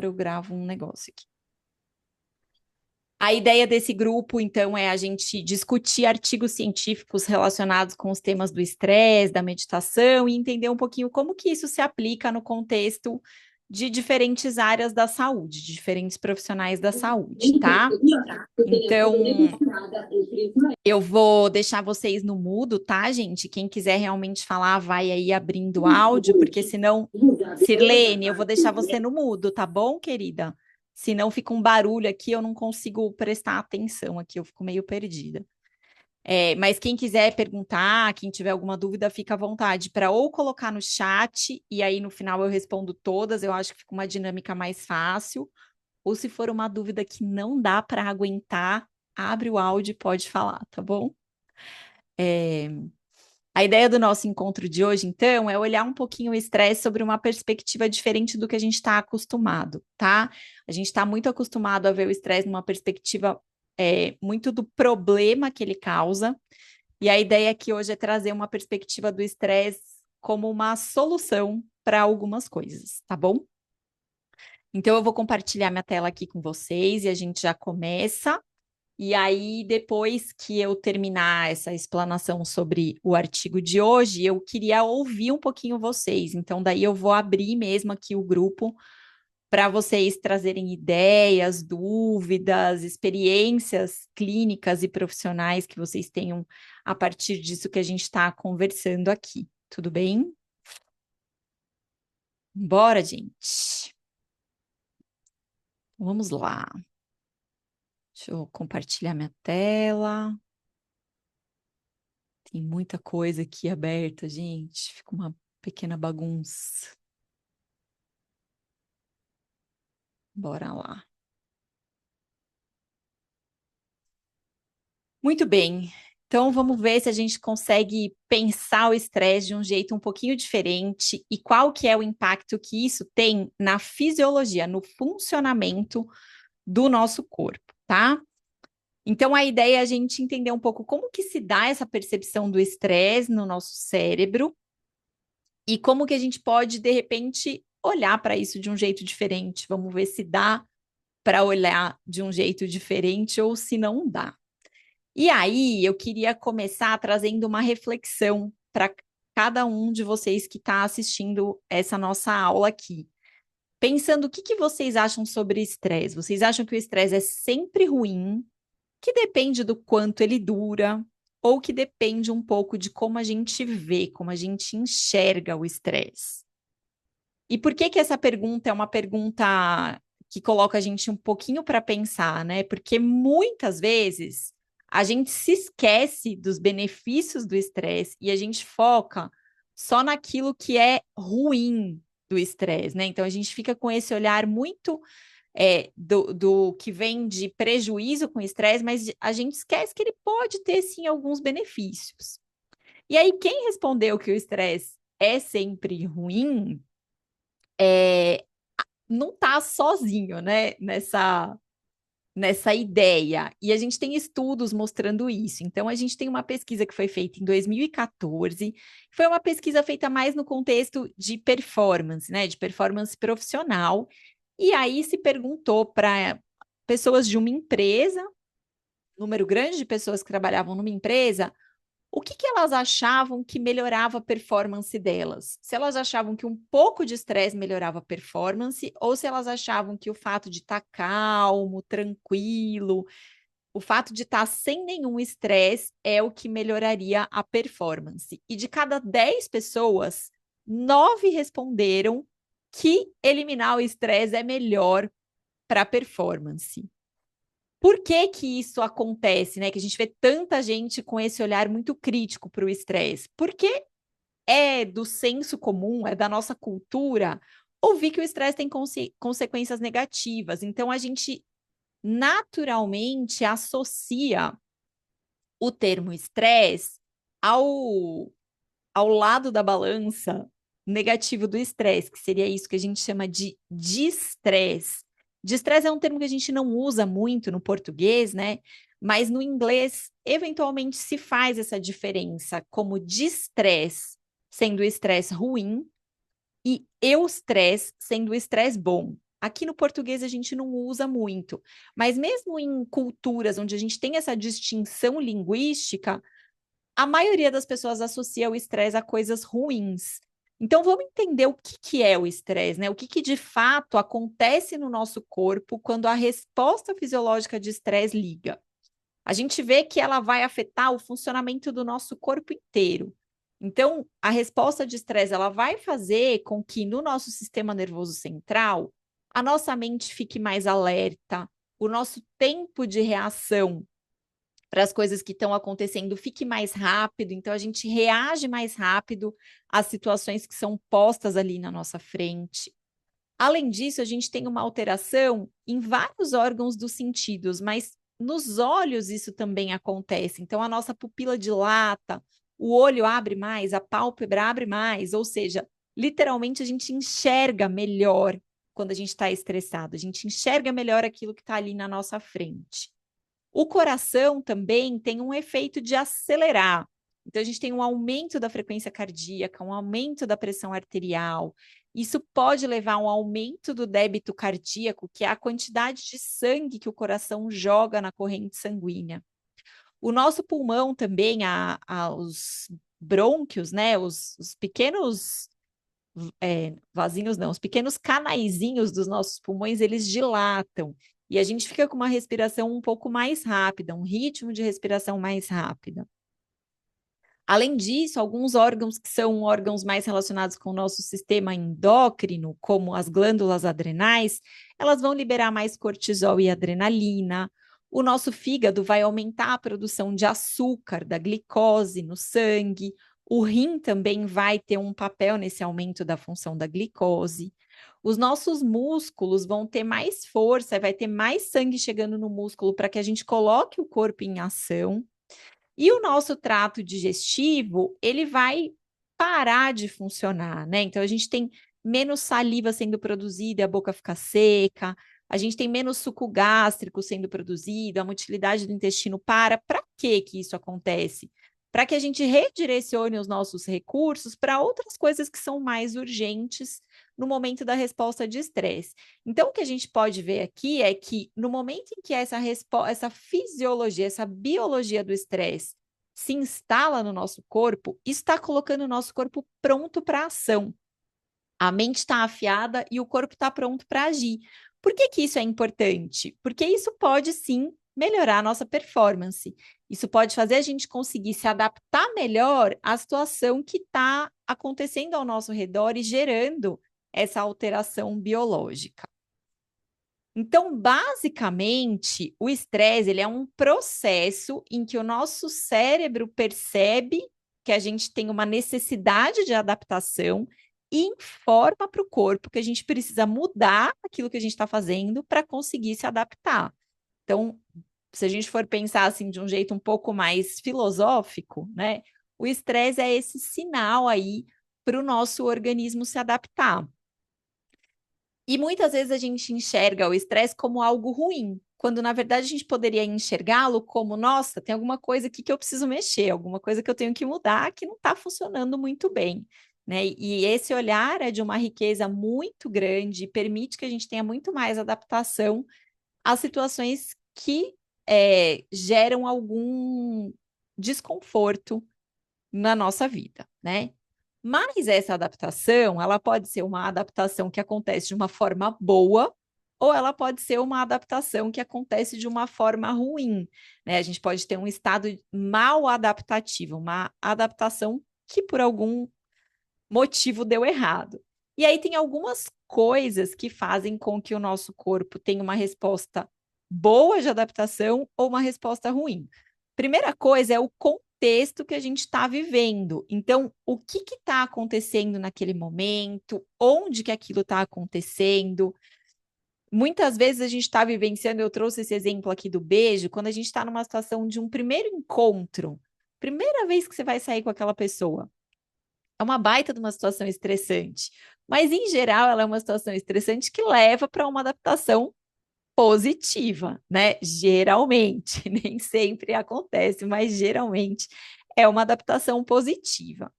para eu gravo um negócio aqui. A ideia desse grupo, então, é a gente discutir artigos científicos relacionados com os temas do estresse, da meditação e entender um pouquinho como que isso se aplica no contexto de diferentes áreas da saúde, de diferentes profissionais da saúde, tá? Então, eu vou deixar vocês no mudo, tá, gente? Quem quiser realmente falar, vai aí abrindo o áudio, porque senão, Sirlene, eu vou deixar você no mudo, tá bom, querida? Senão fica um barulho aqui, eu não consigo prestar atenção aqui, eu fico meio perdida. Mas quem quiser perguntar, quem tiver alguma dúvida, fica à vontade para ou colocar no chat, e aí no final eu respondo todas, eu acho que fica uma dinâmica mais fácil. Ou se for uma dúvida que não dá para aguentar, abre o áudio e pode falar, tá bom? A ideia do nosso encontro de hoje, então, é olhar um pouquinho o estresse sobre uma perspectiva diferente do que a gente está acostumado, tá? A gente está muito acostumado a ver o estresse numa perspectiva muito do problema que ele causa, e a ideia aqui hoje é trazer uma perspectiva do estresse como uma solução para algumas coisas, tá bom? Então, eu vou compartilhar minha tela aqui com vocês e a gente já começa. E aí, depois que eu terminar essa explanação sobre o artigo de hoje, eu queria ouvir um pouquinho vocês. Então, daí eu vou abrir mesmo aqui o grupo para vocês trazerem ideias, dúvidas, experiências clínicas e profissionais que vocês tenham a partir disso que a gente está conversando aqui. Tudo bem? Bora, gente. Vamos lá. Deixa eu compartilhar minha tela. Tem muita coisa aqui aberta, gente. Fica uma pequena bagunça. Bora lá. Muito bem. Então, vamos ver se a gente consegue pensar o estresse de um jeito um pouquinho diferente e qual que é o impacto que isso tem na fisiologia, no funcionamento do nosso corpo, tá? Então, a ideia é a gente entender um pouco como que se dá essa percepção do estresse no nosso cérebro e como que a gente pode, de repente, olhar para isso de um jeito diferente. Vamos ver se dá para olhar de um jeito diferente ou se não dá. E aí, eu queria começar trazendo uma reflexão para cada um de vocês que está assistindo essa nossa aula aqui. Pensando o que vocês acham sobre estresse? Vocês acham que o estresse é sempre ruim, que depende do quanto ele dura, ou que depende um pouco de como a gente vê, como a gente enxerga o estresse? E por que que essa pergunta é uma pergunta que coloca a gente um pouquinho para pensar, né? Porque muitas vezes a gente se esquece dos benefícios do estresse e a gente foca só naquilo que é ruim do estresse, né? Então a gente fica com esse olhar muito do que vem de prejuízo com o estresse, mas a gente esquece que ele pode ter sim alguns benefícios. E aí, quem respondeu que o estresse é sempre ruim, é, não está sozinho, né, nessa ideia. E a gente tem estudos mostrando isso. Então, a gente tem uma pesquisa que foi feita em 2014, foi uma pesquisa feita mais no contexto de performance, né, de performance profissional. E aí se perguntou para pessoas de uma empresa, número grande de pessoas que trabalhavam numa empresa, o que que elas achavam que melhorava a performance delas? Se elas achavam que um pouco de estresse melhorava a performance, ou se elas achavam que o fato de estar calmo, tranquilo, o fato de estar sem nenhum estresse é o que melhoraria a performance. E de cada 10 pessoas, 9 responderam que eliminar o estresse é melhor para a performance. Por que que isso acontece, né? Que a gente vê tanta gente com esse olhar muito crítico para o estresse? Porque é do senso comum, é da nossa cultura, ouvir que o estresse tem consequências negativas. Então, a gente naturalmente associa o termo estresse ao lado da balança negativo do estresse, que seria isso que a gente chama de distress. Distress é um termo que a gente não usa muito no português, né? Mas no inglês, eventualmente se faz essa diferença como distress sendo o estresse ruim e eustress sendo o estresse bom. Aqui no português a gente não usa muito, mas mesmo em culturas onde a gente tem essa distinção linguística, a maioria das pessoas associa o estresse a coisas ruins. Então, vamos entender o que, que é o estresse, né? O que, que de fato acontece no nosso corpo quando a resposta fisiológica de estresse liga. A gente vê que ela vai afetar o funcionamento do nosso corpo inteiro. Então, a resposta de estresse ela vai fazer com que no nosso sistema nervoso central a nossa mente fique mais alerta, o nosso tempo de reação para as coisas que estão acontecendo fique mais rápido, então a gente reage mais rápido às situações que são postas ali na nossa frente. Além disso, a gente tem uma alteração em vários órgãos dos sentidos, mas nos olhos isso também acontece. Então, a nossa pupila dilata, o olho abre mais, a pálpebra abre mais, ou seja, literalmente a gente enxerga melhor quando a gente está estressado, a gente enxerga melhor aquilo que está ali na nossa frente. O coração também tem um efeito de acelerar. Então, a gente tem um aumento da frequência cardíaca, um aumento da pressão arterial. Isso pode levar a um aumento do débito cardíaco, que é a quantidade de sangue que o coração joga na corrente sanguínea. O nosso pulmão também, os brônquios, né? Os pequenos vasinhos não, os pequenos canaizinhos dos nossos pulmões, eles dilatam. E a gente fica com uma respiração um pouco mais rápida, um ritmo de respiração mais rápida. Além disso, alguns órgãos que são órgãos mais relacionados com o nosso sistema endócrino, como as glândulas adrenais, elas vão liberar mais cortisol e adrenalina. O nosso fígado vai aumentar a produção de açúcar, da glicose no sangue. O rim também vai ter um papel nesse aumento da função da glicose. Os nossos músculos vão ter mais força, vai ter mais sangue chegando no músculo para que a gente coloque o corpo em ação. E o nosso trato digestivo, ele vai parar de funcionar, né? Então, a gente tem menos saliva sendo produzida, a boca fica seca, a gente tem menos suco gástrico sendo produzido, a motilidade do intestino para. Para que isso acontece? Para que a gente redirecione os nossos recursos para outras coisas que são mais urgentes no momento da resposta de estresse. Então, o que a gente pode ver aqui é que no momento em que essa fisiologia, essa biologia do estresse se instala no nosso corpo, está colocando o nosso corpo pronto para ação. A mente está afiada e o corpo está pronto para agir. Por que que isso é importante? Porque isso pode sim melhorar a nossa performance. Isso pode fazer a gente conseguir se adaptar melhor à situação que está acontecendo ao nosso redor e gerando essa alteração biológica. Então, basicamente, o estresse ele é um processo em que o nosso cérebro percebe que a gente tem uma necessidade de adaptação e informa para o corpo que a gente precisa mudar aquilo que a gente está fazendo para conseguir se adaptar. Então, se a gente for pensar assim de um jeito um pouco mais filosófico, né? O estresse é esse sinal aí para o nosso organismo se adaptar. E muitas vezes a gente enxerga o estresse como algo ruim, quando na verdade a gente poderia enxergá-lo como, nossa, tem alguma coisa aqui que eu preciso mexer, alguma coisa que eu tenho que mudar que não está funcionando muito bem, né? E esse olhar é de uma riqueza muito grande, permite que a gente tenha muito mais adaptação às situações que geram algum desconforto na nossa vida, né? Mas essa adaptação, ela pode ser uma adaptação que acontece de uma forma boa, ou ela pode ser uma adaptação que acontece de uma forma ruim, né? A gente pode ter um estado mal adaptativo, uma adaptação que por algum motivo deu errado. E aí tem algumas coisas que fazem com que o nosso corpo tenha uma resposta boa de adaptação ou uma resposta ruim. Primeira coisa é o contexto que a gente está vivendo. Então, o que está acontecendo naquele momento? Onde que aquilo está acontecendo? Muitas vezes a gente está vivenciando, eu trouxe esse exemplo aqui do beijo, quando a gente está numa situação de um primeiro encontro, primeira vez que você vai sair com aquela pessoa. É uma baita de uma situação estressante. Mas, em geral, ela é uma situação estressante que leva para uma adaptação positiva, né? Geralmente, nem sempre acontece, mas geralmente é uma adaptação positiva.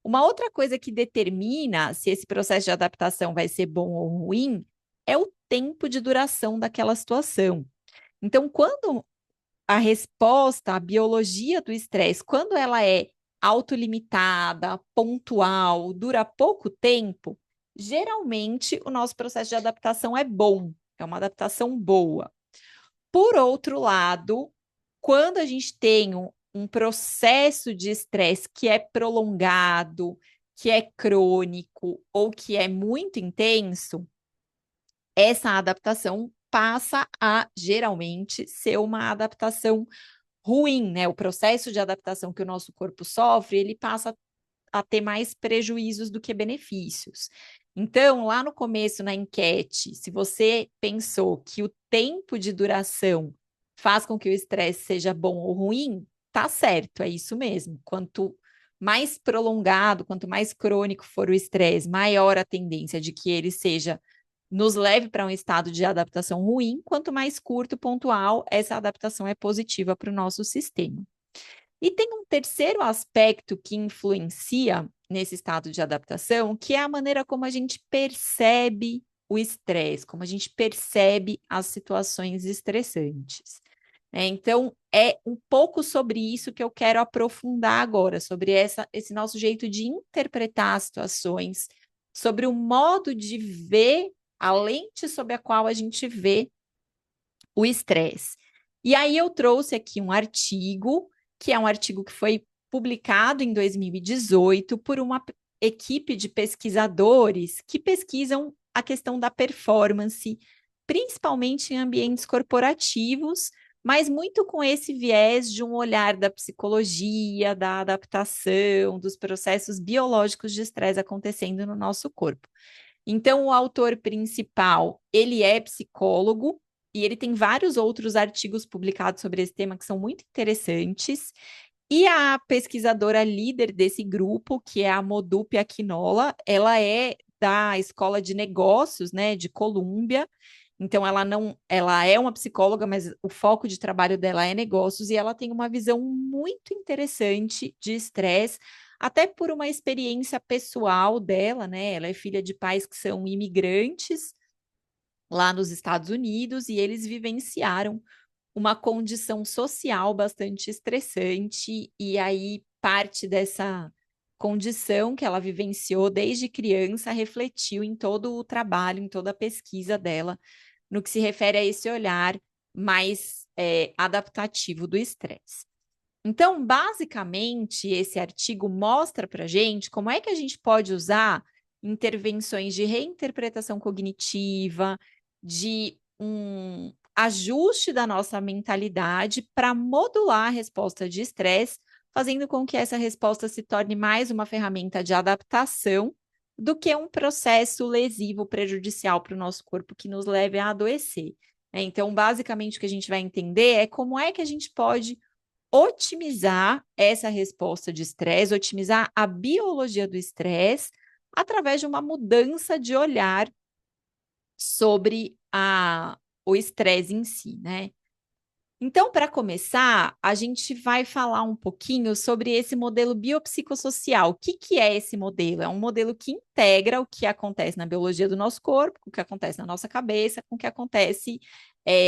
Uma outra coisa que determina se esse processo de adaptação vai ser bom ou ruim é o tempo de duração daquela situação. Então, quando a resposta, a biologia do estresse, quando ela é autolimitada, pontual, dura pouco tempo, geralmente o nosso processo de adaptação é bom, é uma adaptação boa. Por outro lado, quando a gente tem um processo de estresse que é prolongado, que é crônico ou que é muito intenso, essa adaptação passa a geralmente ser uma adaptação ruim, né? O processo de adaptação que o nosso corpo sofre, ele passa a ter mais prejuízos do que benefícios. Então, lá no começo, na enquete, se você pensou que o tempo de duração faz com que o estresse seja bom ou ruim, tá certo, é isso mesmo. Quanto mais prolongado, quanto mais crônico for o estresse, maior a tendência de que ele seja nos leve para um estado de adaptação ruim, quanto mais curto, pontual, essa adaptação é positiva para o nosso sistema. E tem um terceiro aspecto que influencia nesse estado de adaptação, que é a maneira como a gente percebe o estresse, como a gente percebe as situações estressantes. Então, é um pouco sobre isso que eu quero aprofundar agora, sobre esse nosso jeito de interpretar as situações, sobre o modo de ver a lente sob a qual a gente vê o estresse. E aí eu trouxe aqui um artigo, que é um artigo que foi publicado em 2018 por uma equipe de pesquisadores que pesquisam a questão da performance, principalmente em ambientes corporativos, mas muito com esse viés de um olhar da psicologia, da adaptação, dos processos biológicos de estresse acontecendo no nosso corpo. Então, o autor principal, ele é psicólogo e ele tem vários outros artigos publicados sobre esse tema que são muito interessantes. E a pesquisadora líder desse grupo, que é a Modupe Akinola, ela é da Escola de Negócios, né, de Colômbia. Então, ela é uma psicóloga, mas o foco de trabalho dela é negócios e ela tem uma visão muito interessante de estresse, até por uma experiência pessoal dela, né? Ela é filha de pais que são imigrantes lá nos Estados Unidos e eles vivenciaram uma condição social bastante estressante, e aí parte dessa condição que ela vivenciou desde criança refletiu em todo o trabalho, em toda a pesquisa dela, no que se refere a esse olhar mais adaptativo do estresse. Então, basicamente, esse artigo mostra para a gente como é que a gente pode usar intervenções de reinterpretação cognitiva, de um ajuste da nossa mentalidade para modular a resposta de estresse, fazendo com que essa resposta se torne mais uma ferramenta de adaptação do que um processo lesivo prejudicial para o nosso corpo que nos leve a adoecer. Então, basicamente, o que a gente vai entender é como é que a gente pode otimizar essa resposta de estresse, otimizar a biologia do estresse através de uma mudança de olhar sobre o estresse em si, né? Então, para começar, a gente vai falar um pouquinho sobre esse modelo biopsicossocial. O que, que é esse modelo? É um modelo que integra o que acontece na biologia do nosso corpo, o que acontece na nossa cabeça, com o que acontece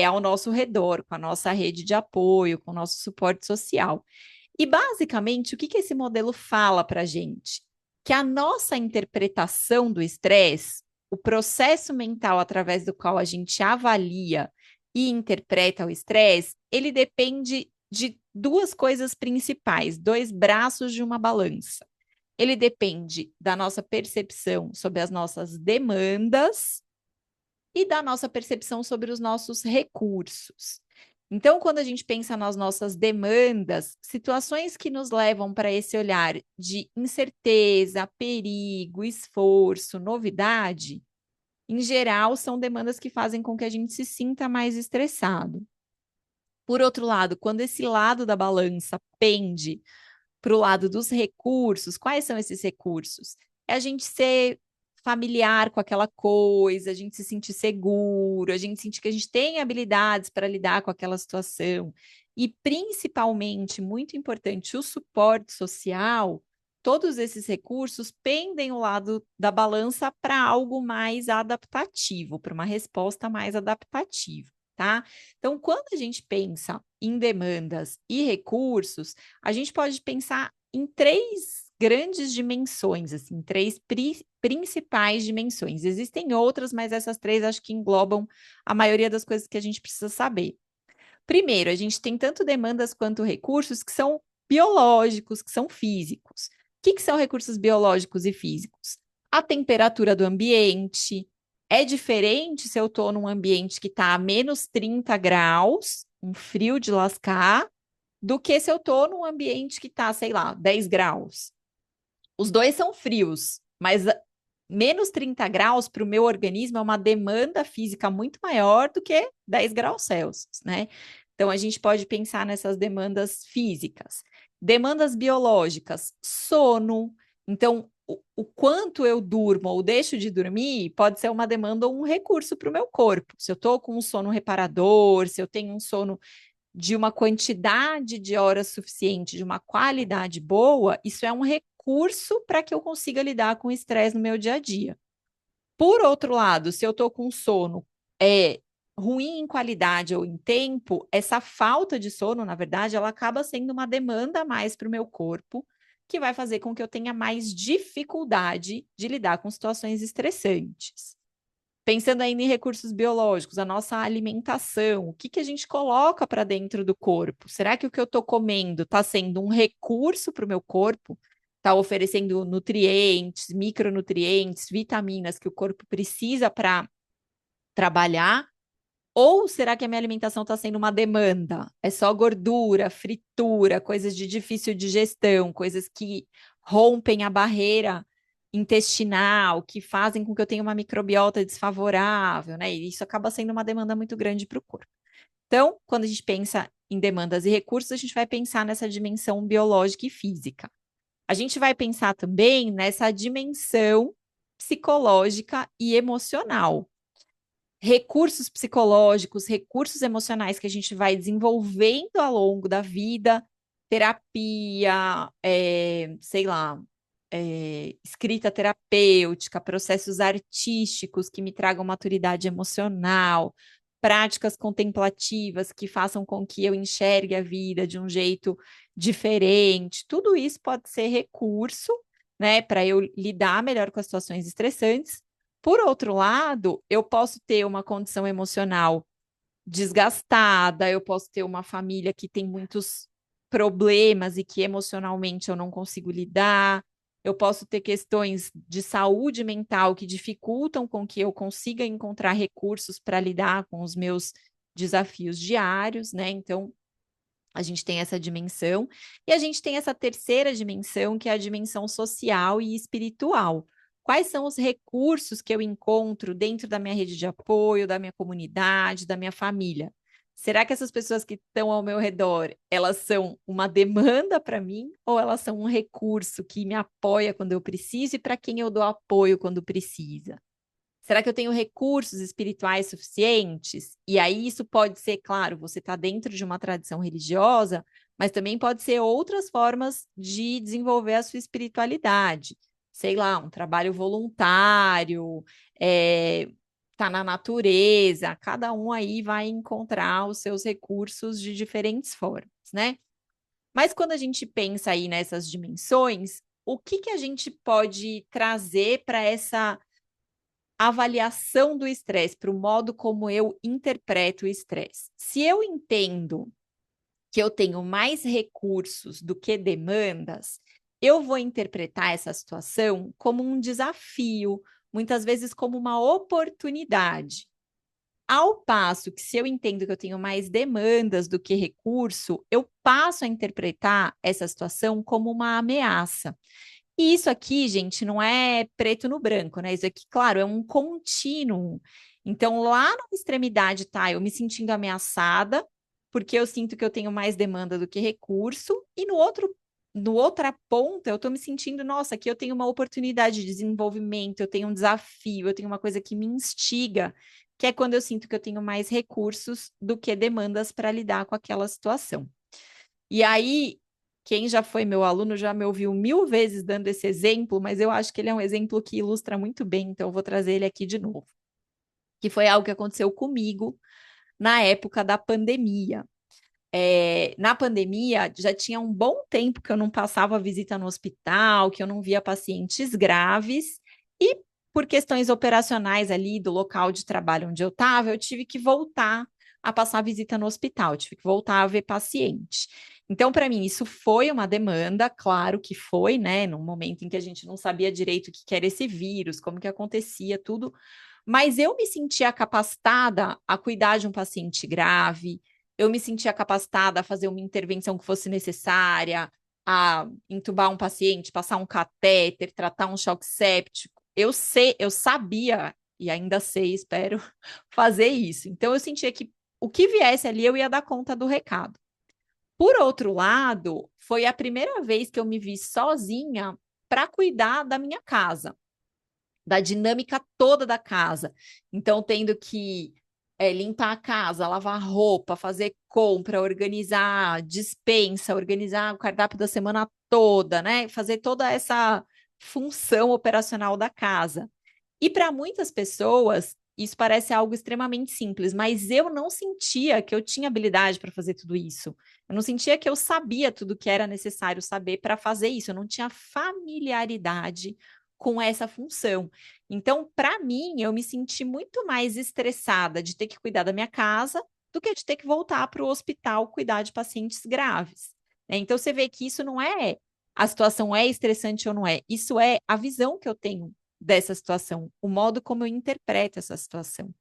ao nosso redor, com a nossa rede de apoio, com o nosso suporte social. E, basicamente, o que, que esse modelo fala para a gente? Que a nossa interpretação do estresse, o processo mental através do qual a gente avalia e interpreta o estresse, ele depende de duas coisas principais, dois braços de uma balança. Ele depende da nossa percepção sobre as nossas demandas e da nossa percepção sobre os nossos recursos. Então, quando a gente pensa nas nossas demandas, situações que nos levam para esse olhar de incerteza, perigo, esforço, novidade, em geral, são demandas que fazem com que a gente se sinta mais estressado. Por outro lado, quando esse lado da balança pende para o lado dos recursos, quais são esses recursos? É a gente ser familiar com aquela coisa, a gente se sentir seguro, a gente sentir que a gente tem habilidades para lidar com aquela situação. E, principalmente, muito importante, o suporte social. todos esses recursos pendem o lado da balança para algo mais adaptativo, para uma resposta mais adaptativa, tá? Então, quando a gente pensa em demandas e recursos, a gente pode pensar em três grandes dimensões, assim, três principais dimensões. Existem outras, mas essas três acho que englobam a maioria das coisas que a gente precisa saber. Primeiro, a gente tem tanto demandas quanto recursos que são biológicos, que são físicos. O que são recursos biológicos e físicos? A temperatura do ambiente. É diferente se eu estou num ambiente que está a menos 30 graus, um frio de lascar, do que se eu estou num ambiente que está, sei lá, 10 graus. Os dois são frios, mas menos 30 graus para o meu organismo é uma demanda física muito maior do que 10 graus Celsius, né? Então, a gente pode pensar nessas demandas físicas. Demandas biológicas, sono. Então, o quanto eu durmo ou deixo de dormir pode ser uma demanda ou um recurso para o meu corpo. Se eu estou com um sono reparador, se eu tenho um sono de uma quantidade de horas suficiente, de uma qualidade boa, isso é um recurso para que eu consiga lidar com o estresse no meu dia a dia. Por outro lado, se eu estou com sono ruim em qualidade ou em tempo, essa falta de sono, na verdade, ela acaba sendo uma demanda a mais para o meu corpo, que vai fazer com que eu tenha mais dificuldade de lidar com situações estressantes. Pensando ainda em recursos biológicos, a nossa alimentação, o que a gente coloca para dentro do corpo? Será que o que eu estou comendo está sendo um recurso para o meu corpo? Está oferecendo nutrientes, micronutrientes, vitaminas que o corpo precisa para trabalhar? Ou será que a minha alimentação está sendo uma demanda? É só gordura, fritura, coisas de difícil digestão, coisas que rompem a barreira intestinal, que fazem com que eu tenha uma microbiota desfavorável, né? E isso acaba sendo uma demanda muito grande para o corpo. Então, quando a gente pensa em demandas e recursos, a gente vai pensar nessa dimensão biológica e física. A gente vai pensar também nessa dimensão psicológica e emocional. Recursos psicológicos, recursos emocionais que a gente vai desenvolvendo ao longo da vida, terapia, sei lá, escrita terapêutica, processos artísticos que me tragam maturidade emocional, práticas contemplativas que façam com que eu enxergue a vida de um jeito diferente. Tudo isso pode ser recurso, né, para eu lidar melhor com as situações estressantes. Por outro lado, eu posso ter uma condição emocional desgastada, eu posso ter uma família que tem muitos problemas e que emocionalmente eu não consigo lidar, eu posso ter questões de saúde mental que dificultam com que eu consiga encontrar recursos para lidar com os meus desafios diários, né? Então, a gente tem essa dimensão, e a gente tem essa terceira dimensão, que é a dimensão social e espiritual. Quais são os recursos que eu encontro dentro da minha rede de apoio, da minha comunidade, da minha família? Será que essas pessoas que estão ao meu redor, elas são uma demanda para mim ou elas são um recurso que me apoia quando eu preciso e para quem eu dou apoio quando precisa? Será que eu tenho recursos espirituais suficientes? E aí isso pode ser, claro, você está dentro de uma tradição religiosa, mas também pode ser outras formas de desenvolver a sua espiritualidade. Sei lá, um trabalho voluntário, tá na natureza, cada um aí vai encontrar os seus recursos de diferentes formas, né? Mas quando a gente pensa aí nessas dimensões, o que a gente pode trazer para essa avaliação do estresse, para o modo como eu interpreto o estresse? Se eu entendo que eu tenho mais recursos do que demandas, eu vou interpretar essa situação como um desafio, muitas vezes como uma oportunidade. Ao passo que, se eu entendo que eu tenho mais demandas do que recurso, eu passo a interpretar essa situação como uma ameaça. E isso aqui, gente, não é preto no branco, né? Isso aqui, claro, é um contínuo. Então, lá na extremidade, tá? Eu me sentindo ameaçada, porque eu sinto que eu tenho mais demanda do que recurso, e no outra ponta, eu tô me sentindo, nossa, aqui eu tenho uma oportunidade de desenvolvimento, eu tenho um desafio, eu tenho uma coisa que me instiga, que é quando eu sinto que eu tenho mais recursos do que demandas para lidar com aquela situação. E aí, quem já foi meu aluno já me ouviu 1000 vezes dando esse exemplo, mas eu acho que ele é um exemplo que ilustra muito bem, então eu vou trazer ele aqui de novo. Que foi algo que aconteceu comigo na época da pandemia. Na pandemia, já tinha um bom tempo que eu não passava visita no hospital, que eu não via pacientes graves, e por questões operacionais ali do local de trabalho onde eu estava, eu tive que voltar a passar visita no hospital, tive que voltar a ver paciente. Então, para mim, isso foi uma demanda, claro que foi, né? Num momento em que a gente não sabia direito o que era esse vírus, como que acontecia, tudo. Mas eu me sentia capacitada a cuidar de um paciente grave, eu me sentia capacitada a fazer uma intervenção que fosse necessária, a entubar um paciente, passar um catéter, tratar um choque séptico. Eu sabia, e ainda sei, espero, fazer isso. Então, eu sentia que o que viesse ali, eu ia dar conta do recado. Por outro lado, foi a primeira vez que eu me vi sozinha para cuidar da minha casa, da dinâmica toda da casa. Então, tendo que limpar a casa, lavar roupa, fazer compra, organizar despensa, organizar o cardápio da semana toda, né? Fazer toda essa função operacional da casa. E para muitas pessoas, isso parece algo extremamente simples, mas eu não sentia que eu tinha habilidade para fazer tudo isso. Eu não sentia que eu sabia tudo que era necessário saber para fazer isso. Eu não tinha familiaridade com essa função. Então, para mim, eu me senti muito mais estressada de ter que cuidar da minha casa do que de ter que voltar para o hospital cuidar de pacientes graves, né? Então, você vê que isso não é a situação é estressante ou não é, isso é a visão que eu tenho dessa situação, o modo como eu interpreto essa situação.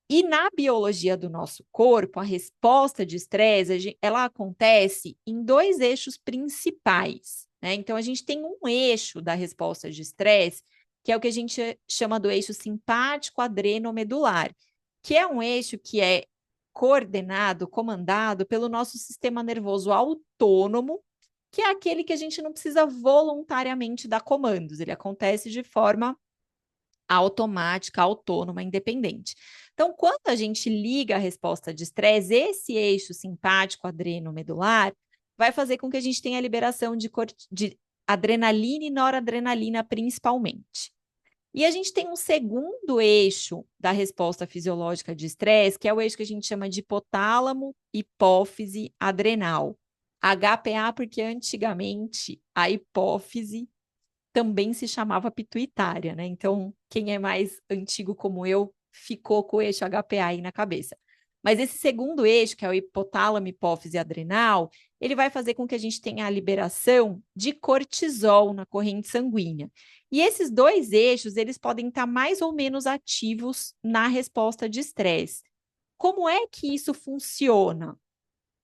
E na biologia do nosso corpo, a resposta de estresse, ela acontece em dois eixos principais, né? Então, a gente tem um eixo da resposta de estresse, que é o que a gente chama do eixo simpático adrenomedular, que é um eixo que é coordenado, comandado pelo nosso sistema nervoso autônomo, que é aquele que a gente não precisa voluntariamente dar comandos, ele acontece de forma automática, autônoma, independente. Então, quando a gente liga a resposta de estresse, esse eixo simpático adrenomedular vai fazer com que a gente tenha a liberação de adrenalina e noradrenalina, principalmente. E a gente tem um segundo eixo da resposta fisiológica de estresse, que é o eixo que a gente chama de hipotálamo, hipófise adrenal. HPA, porque antigamente a hipófise também se chamava pituitária, né? Então, quem é mais antigo como eu, ficou com o eixo HPA aí na cabeça. Mas esse segundo eixo, que é o hipotálamo, hipófise adrenal, ele vai fazer com que a gente tenha a liberação de cortisol na corrente sanguínea. E esses dois eixos, eles podem estar mais ou menos ativos na resposta de estresse. Como é que isso funciona?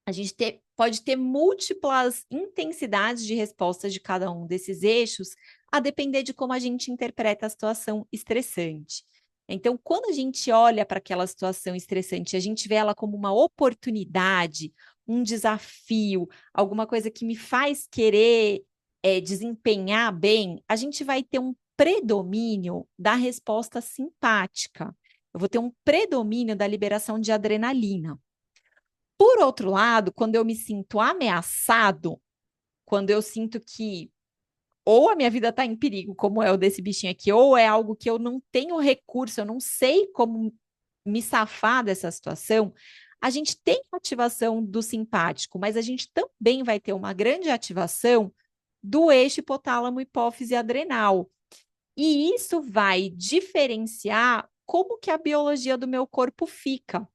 A gente pode ter múltiplas intensidades de respostas de cada um desses eixos, a depender de como a gente interpreta a situação estressante. Então, quando a gente olha para aquela situação estressante, a gente vê ela como uma oportunidade, um desafio, alguma coisa que me faz querer desempenhar bem, a gente vai ter um predomínio da resposta simpática. Eu vou ter um predomínio da liberação de adrenalina. Por outro lado, quando eu me sinto ameaçado, quando eu sinto que ou a minha vida está em perigo, como é o desse bichinho aqui, ou é algo que eu não tenho recurso, eu não sei como me safar dessa situação, a gente tem ativação do simpático, mas a gente também vai ter uma grande ativação do eixo hipotálamo hipófise adrenal. E isso vai diferenciar como que a biologia do meu corpo fica.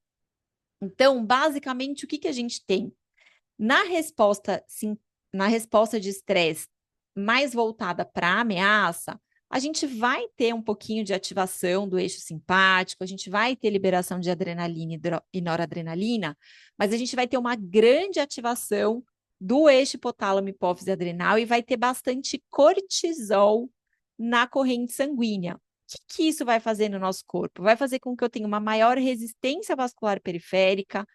Então, basicamente, o que a gente tem? Na resposta, sim, na resposta de estresse mais voltada para a ameaça, a gente vai ter um pouquinho de ativação do eixo simpático, a gente vai ter liberação de adrenalina e noradrenalina, mas a gente vai ter uma grande ativação do eixo hipotálamo hipófise adrenal e vai ter bastante cortisol na corrente sanguínea. O que isso vai fazer no nosso corpo? Vai fazer com que eu tenha uma maior resistência vascular periférica,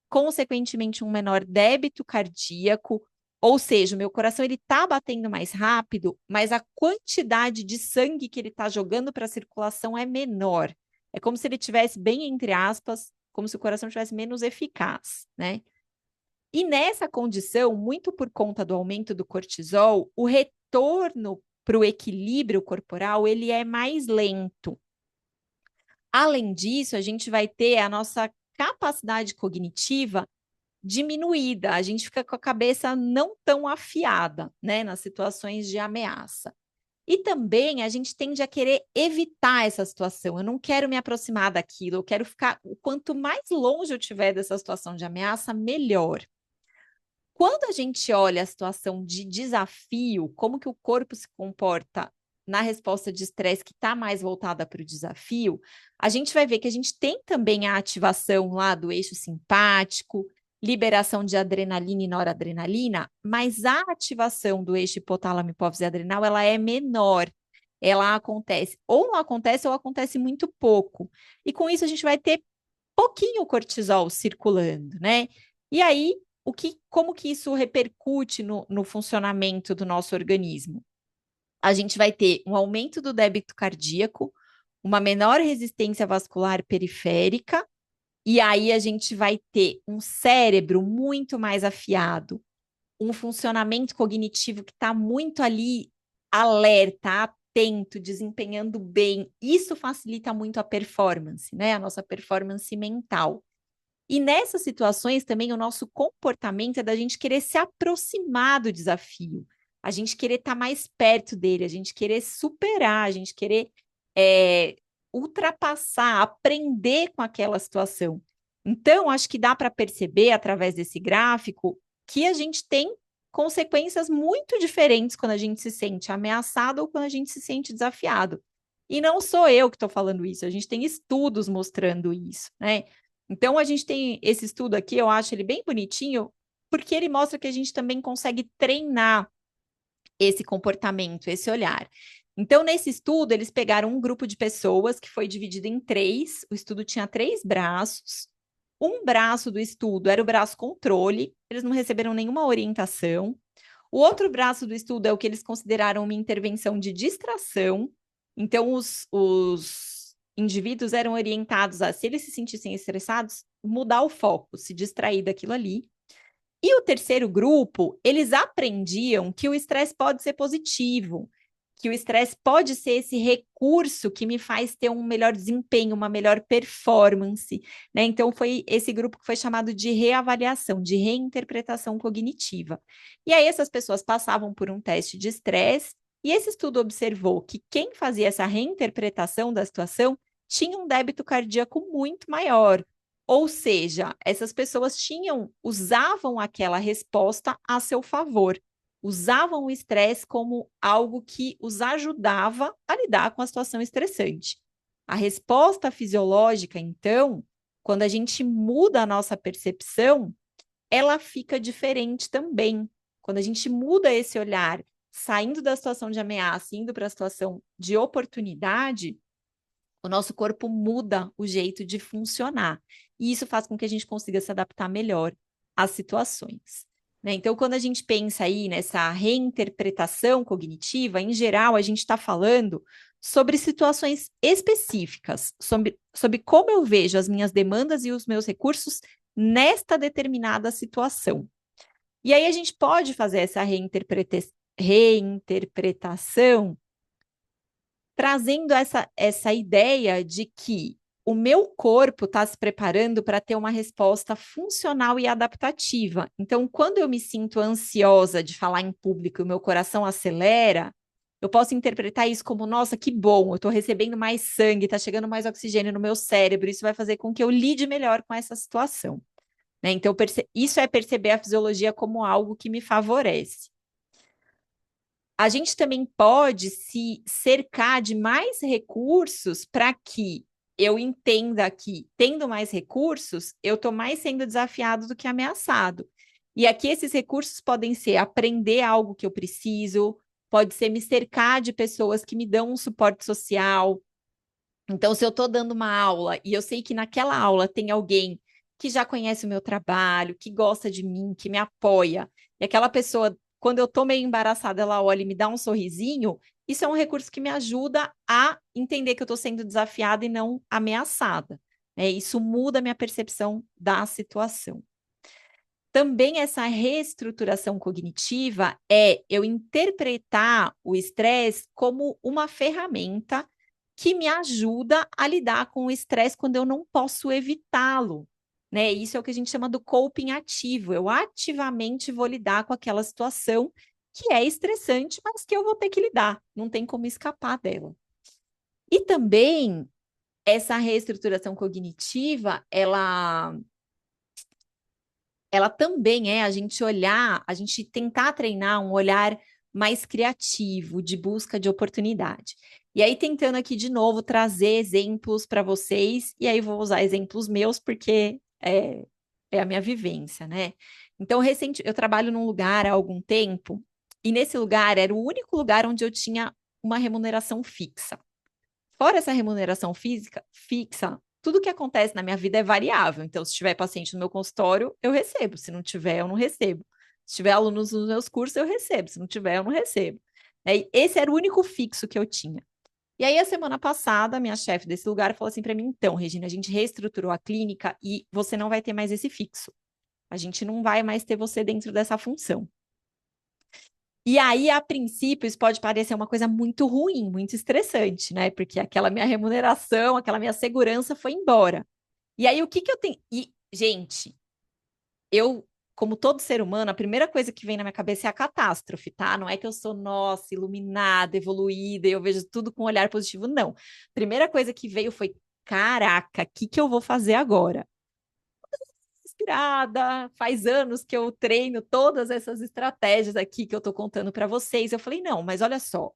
consequentemente um menor débito cardíaco, ou seja, o meu coração ele está batendo mais rápido, mas a quantidade de sangue que ele está jogando para a circulação é menor. É como se ele tivesse bem entre aspas, como se o coração tivesse menos eficaz, né? E nessa condição, muito por conta do aumento do cortisol, o retorno para o equilíbrio corporal ele é mais lento. Além disso, a gente vai ter a nossa capacidade cognitiva diminuída, a gente fica com a cabeça não tão afiada, né, nas situações de ameaça. E também a gente tende a querer evitar essa situação. Eu não quero me aproximar daquilo, eu quero ficar. Quanto mais longe eu tiver dessa situação de ameaça, melhor. Quando a gente olha a situação de desafio, como que o corpo se comporta na resposta de estresse que está mais voltada para o desafio, a gente vai ver que a gente tem também a ativação lá do eixo simpático, liberação de adrenalina e noradrenalina, mas a ativação do eixo hipotálamo, hipófise e adrenal, ela é menor. Ela acontece ou não acontece ou acontece muito pouco. E com isso a gente vai ter pouquinho cortisol circulando, né? E aí como que isso repercute no funcionamento do nosso organismo? A gente vai ter um aumento do débito cardíaco, uma menor resistência vascular periférica, e aí a gente vai ter um cérebro muito mais afiado, um funcionamento cognitivo que está muito ali alerta, atento, desempenhando bem. Isso facilita muito a performance, né? A nossa performance mental. E nessas situações também o nosso comportamento é da gente querer se aproximar do desafio, a gente querer estar mais perto dele, a gente querer superar, a gente querer ultrapassar, aprender com aquela situação. Então, acho que dá para perceber através desse gráfico que a gente tem consequências muito diferentes quando a gente se sente ameaçado ou quando a gente se sente desafiado. E não sou eu que estou falando isso, a gente tem estudos mostrando isso, né? Então, a gente tem esse estudo aqui, eu acho ele bem bonitinho, porque ele mostra que a gente também consegue treinar esse comportamento, esse olhar. Então, nesse estudo, eles pegaram um grupo de pessoas que foi dividido em três, o estudo tinha três braços. Um braço do estudo era o braço controle, eles não receberam nenhuma orientação. O outro braço do estudo é o que eles consideraram uma intervenção de distração. Então, os indivíduos eram orientados a, se eles se sentissem estressados, mudar o foco, se distrair daquilo ali. E o terceiro grupo, eles aprendiam que o estresse pode ser positivo, que o estresse pode ser esse recurso que me faz ter um melhor desempenho, uma melhor performance, né? Então, foi esse grupo que foi chamado de reavaliação, de reinterpretação cognitiva. E aí, essas pessoas passavam por um teste de estresse, e esse estudo observou que quem fazia essa reinterpretação da situação tinha um débito cardíaco muito maior, ou seja, essas pessoas usavam aquela resposta a seu favor, usavam o estresse como algo que os ajudava a lidar com a situação estressante. A resposta fisiológica, então, quando a gente muda a nossa percepção, ela fica diferente também. Quando a gente muda esse olhar, saindo da situação de ameaça, indo para a situação de oportunidade, o nosso corpo muda o jeito de funcionar. E isso faz com que a gente consiga se adaptar melhor às situações, né? Então, quando a gente pensa aí nessa reinterpretação cognitiva, em geral, a gente está falando sobre situações específicas, sobre como eu vejo as minhas demandas e os meus recursos nesta determinada situação. E aí a gente pode fazer essa reinterpretação trazendo essa ideia de que o meu corpo está se preparando para ter uma resposta funcional e adaptativa. Então, quando eu me sinto ansiosa de falar em público e o meu coração acelera, eu posso interpretar isso como, nossa, que bom, eu estou recebendo mais sangue, está chegando mais oxigênio no meu cérebro, isso vai fazer com que eu lide melhor com essa situação, né? Então, isso é perceber a fisiologia como algo que me favorece. A gente também pode se cercar de mais recursos para que eu entenda que, tendo mais recursos, eu estou mais sendo desafiado do que ameaçado. E aqui esses recursos podem ser aprender algo que eu preciso, pode ser me cercar de pessoas que me dão um suporte social. Então, se eu estou dando uma aula e eu sei que naquela aula tem alguém que já conhece o meu trabalho, que gosta de mim, que me apoia, e aquela pessoa, quando eu estou meio embaraçada, ela olha e me dá um sorrisinho, isso é um recurso que me ajuda a entender que eu estou sendo desafiada e não ameaçada, né? Isso muda a minha percepção da situação. Também essa reestruturação cognitiva é eu interpretar o estresse como uma ferramenta que me ajuda a lidar com o estresse quando eu não posso evitá-lo, né? Isso é o que a gente chama do coping ativo. Eu ativamente vou lidar com aquela situação que é estressante, mas que eu vou ter que lidar, não tem como escapar dela. E também essa reestruturação cognitiva, ela também é a gente olhar, a gente tentar treinar um olhar mais criativo, de busca de oportunidade. E aí, tentando aqui de novo trazer exemplos para vocês, e aí vou usar exemplos meus, porque é a minha vivência, né? Então, eu trabalho num lugar há algum tempo, e nesse lugar era o único lugar onde eu tinha uma remuneração fixa. Fora essa remuneração física fixa, tudo que acontece na minha vida é variável. Então, se tiver paciente no meu consultório, eu recebo. Se não tiver, eu não recebo. Se tiver alunos nos meus cursos, eu recebo. Se não tiver, eu não recebo. E esse era o único fixo que eu tinha. E aí, a semana passada, minha chefe desse lugar falou assim para mim: então, Regina, a gente reestruturou a clínica e você não vai ter mais esse fixo. A gente não vai mais ter você dentro dessa função. E aí, a princípio, isso pode parecer uma coisa muito ruim, muito estressante, né? Porque aquela minha remuneração, aquela minha segurança foi embora. E aí, o que que eu tenho? E, gente, eu, como todo ser humano, a primeira coisa que vem na minha cabeça é a catástrofe, tá? Não é que eu sou, nossa, iluminada, evoluída, e eu vejo tudo com um olhar positivo, não. A primeira coisa que veio foi, caraca, o que que eu vou fazer agora? Inspirada, faz anos que eu treino todas essas estratégias aqui que eu tô contando para vocês. Eu falei, não, mas olha só,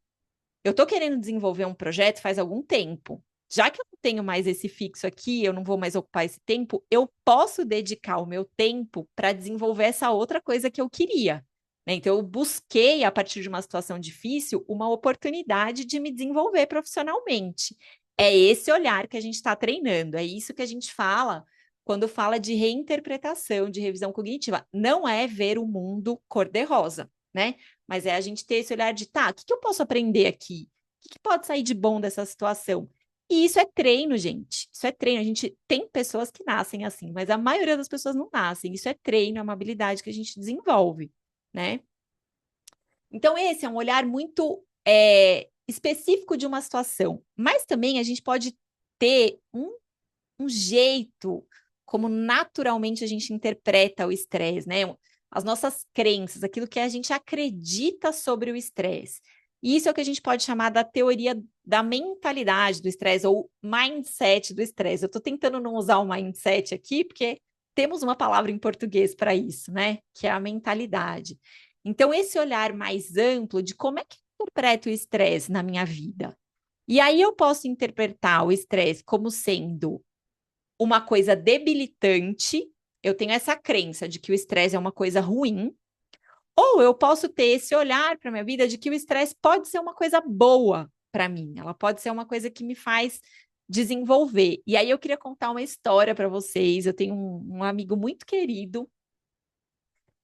eu tô querendo desenvolver um projeto faz algum tempo. Já que eu não tenho mais esse fixo aqui, eu não vou mais ocupar esse tempo, eu posso dedicar o meu tempo para desenvolver essa outra coisa que eu queria, né? Então, eu busquei, a partir de uma situação difícil, uma oportunidade de me desenvolver profissionalmente. É esse olhar que a gente está treinando, é isso que a gente fala quando fala de reinterpretação, de revisão cognitiva. Não é ver o mundo cor-de-rosa, né? Mas é a gente ter esse olhar de, tá, o que que eu posso aprender aqui? O que que pode sair de bom dessa situação? E isso é treino, gente. Isso é treino. A gente tem pessoas que nascem assim, mas a maioria das pessoas não nascem. Isso é treino, é uma habilidade que a gente desenvolve, né? Então, esse é um olhar muito específico de uma situação. Mas também a gente pode ter um jeito como naturalmente a gente interpreta o estresse, né? As nossas crenças, aquilo que a gente acredita sobre o estresse. Isso é o que a gente pode chamar da teoria da mentalidade do estresse ou mindset do estresse. Eu estou tentando não usar o mindset aqui, porque temos uma palavra em português para isso, né? Que é a mentalidade. Então, esse olhar mais amplo de como é que eu interpreto o estresse na minha vida. E aí eu posso interpretar o estresse como sendo uma coisa debilitante, eu tenho essa crença de que o estresse é uma coisa ruim, ou eu posso ter esse olhar para minha vida de que o estresse pode ser uma coisa boa para mim, ela pode ser uma coisa que me faz desenvolver. E aí eu queria contar uma história para vocês. Eu tenho um amigo muito querido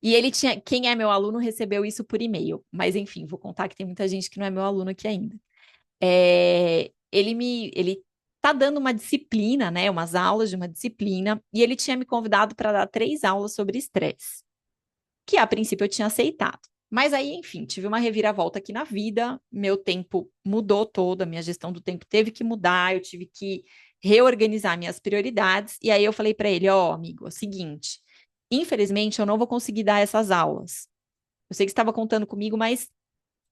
e ele tinha, quem é meu aluno recebeu isso por e-mail, mas enfim, vou contar que tem muita gente que não é meu aluno aqui ainda. Ele tá dando uma disciplina, né, umas aulas de uma disciplina, e ele tinha me convidado para dar 3 aulas sobre estresse, que a princípio eu tinha aceitado. Mas aí, enfim, tive uma reviravolta aqui na vida, meu tempo mudou todo, a minha gestão do tempo teve que mudar, eu tive que reorganizar minhas prioridades, e aí eu falei para ele, ó, amigo, é o seguinte, infelizmente eu não vou conseguir dar essas aulas. Eu sei que você estava contando comigo, mas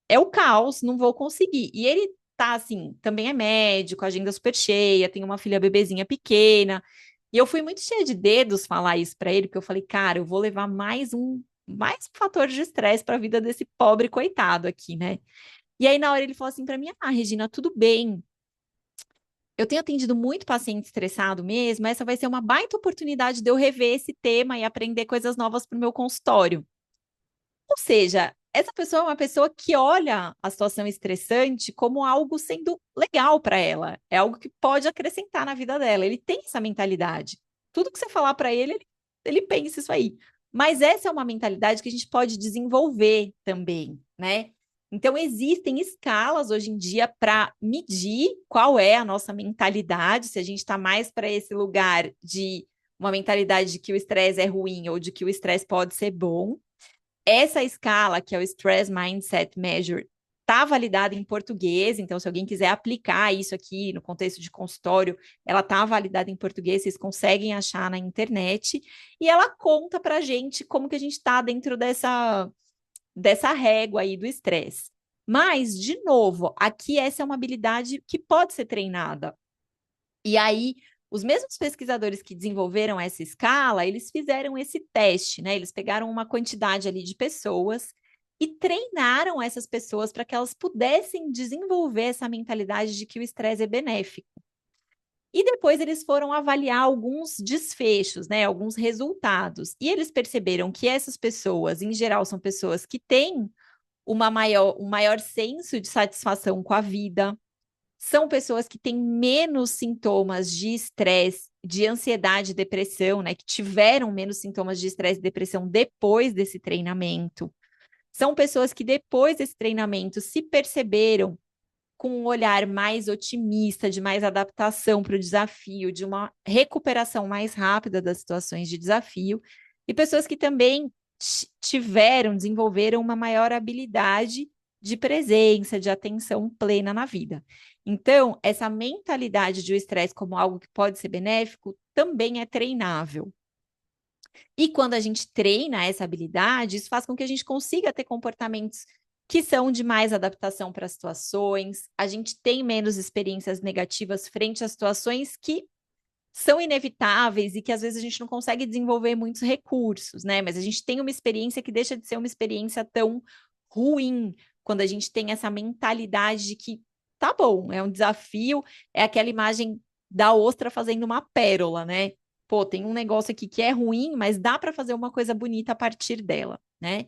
é o caos, não vou conseguir. E ele tá assim, também é médico, agenda super cheia, tem uma filha bebezinha pequena. E eu fui muito cheia de dedos falar isso para ele, porque eu falei, cara, eu vou levar mais um fator de estresse para a vida desse pobre coitado aqui, né? E aí na hora ele falou assim para mim: "Ah, Regina, tudo bem. Eu tenho atendido muito paciente estressado mesmo, essa vai ser uma baita oportunidade de eu rever esse tema e aprender coisas novas para o meu consultório." Ou seja, essa pessoa é uma pessoa que olha a situação estressante como algo sendo legal para ela, é algo que pode acrescentar na vida dela. Ele tem essa mentalidade. Tudo que você falar para ele, ele pensa isso aí. Mas essa é uma mentalidade que a gente pode desenvolver também, né? Então, existem escalas hoje em dia para medir qual é a nossa mentalidade, se a gente está mais para esse lugar de uma mentalidade de que o estresse é ruim ou de que o estresse pode ser bom. Essa escala, que é o Stress Mindset Measure, está validada em português, então se alguém quiser aplicar isso aqui no contexto de consultório, ela está validada em português, vocês conseguem achar na internet, e ela conta para a gente como que a gente está dentro dessa régua aí do estresse. Mas, de novo, aqui essa é uma habilidade que pode ser treinada. E aí, os mesmos pesquisadores que desenvolveram essa escala, eles fizeram esse teste, né? Eles pegaram uma quantidade ali de pessoas e treinaram essas pessoas para que elas pudessem desenvolver essa mentalidade de que o estresse é benéfico. E depois eles foram avaliar alguns desfechos, né? Alguns resultados. E eles perceberam que essas pessoas, em geral, são pessoas que têm um maior senso de satisfação com a vida, são pessoas que têm menos sintomas de estresse, de ansiedade e depressão, né? Que tiveram menos sintomas de estresse e depressão depois desse treinamento. São pessoas que depois desse treinamento se perceberam com um olhar mais otimista, de mais adaptação para o desafio, de uma recuperação mais rápida das situações de desafio, e pessoas que também desenvolveram uma maior habilidade de presença, de atenção plena na vida. Então, essa mentalidade de o estresse como algo que pode ser benéfico também é treinável. E quando a gente treina essa habilidade, isso faz com que a gente consiga ter comportamentos que são de mais adaptação para situações, a gente tem menos experiências negativas frente a situações que são inevitáveis e que às vezes a gente não consegue desenvolver muitos recursos, né? Mas a gente tem uma experiência que deixa de ser uma experiência tão ruim quando a gente tem essa mentalidade de que tá bom, é um desafio, é aquela imagem da ostra fazendo uma pérola, né? Pô, tem um negócio aqui que é ruim, mas dá para fazer uma coisa bonita a partir dela, né?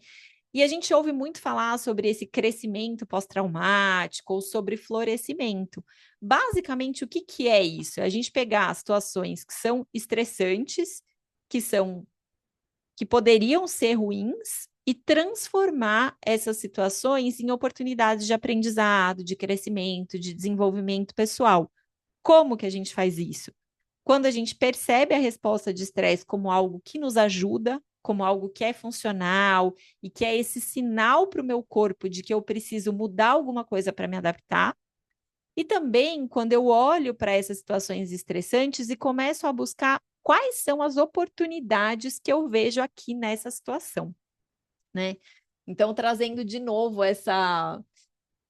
E a gente ouve muito falar sobre esse crescimento pós-traumático ou sobre florescimento. Basicamente, o que que é isso? É a gente pegar situações que são estressantes, que poderiam ser ruins, e transformar essas situações em oportunidades de aprendizado, de crescimento, de desenvolvimento pessoal. Como que a gente faz isso? Quando a gente percebe a resposta de estresse como algo que nos ajuda, como algo que é funcional e que é esse sinal para o meu corpo de que eu preciso mudar alguma coisa para me adaptar. E também quando eu olho para essas situações estressantes e começo a buscar quais são as oportunidades que eu vejo aqui nessa situação, né? Então, trazendo de novo